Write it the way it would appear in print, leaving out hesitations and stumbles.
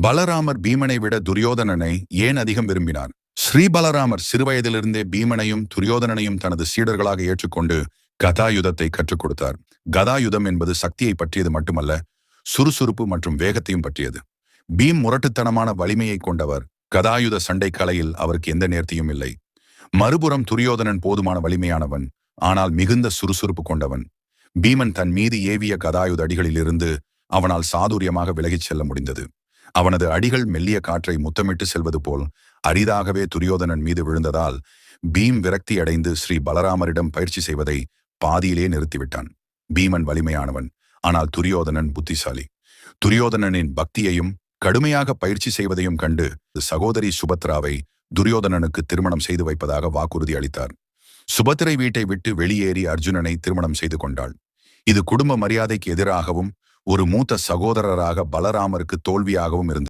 பலராமர் பீமனை விட துரியோதனனை ஏன் அதிகம் விரும்பினார்? ஸ்ரீ பலராமர் சிறுவயதிலிருந்தே பீமனையும் துரியோதனனையும் தனது சீடர்களாக ஏற்றுக்கொண்டு கதாயுதத்தை கற்றுக் கொடுத்தார். கதாயுதம் என்பது சக்தியை பற்றியது மட்டுமல்ல, சுறுசுறுப்பு மற்றும் வேகத்தையும் பற்றியது. பீம் முரட்டுத்தனமான வலிமையை கொண்டவர். கதாயுத சண்டை கலையில் அவருக்கு எந்த நேர்த்தியும் இல்லை. மறுபுறம் துரியோதனன் போதுமான வலிமையானவன், ஆனால் மிகுந்த சுறுசுறுப்பு கொண்டவன். பீமன் தன் மீது ஏவிய கதாயுத அடிகளிலிருந்து அவனால் சாதுரியமாக விலகிச் செல்ல முடிந்தது. அவனது அடிகள் மெல்லிய காற்றை முத்தமிட்டு செல்வது போல் அரிதாகவே துரியோதனன் மீது விழுந்ததால் பீம் விரக்தி அடைந்து ஸ்ரீ பலராமரிடம் பயிற்சி செய்வதை பாதியிலே நிறுத்திவிட்டான். பீமன் வலிமையானவன், ஆனால் துரியோதனன் புத்திசாலி. துரியோதனனின் பக்தியையும் கடுமையாக பயிற்சி செய்வதையும் கண்டு சகோதரி சுபத்ராவை துரியோதனனுக்கு திருமணம் செய்து வைப்பதாக வாக்குறுதி அளித்தார். சுபத்திரை வீட்டை விட்டு வெளியேறி அர்ஜுனனை திருமணம் செய்து கொண்டாள். இது குடும்ப மரியாதைக்கு எதிராகவும் ஒரு மூத்த சகோதரராக பலராமருக்கு தோல்வியாகவும் இருந்தது.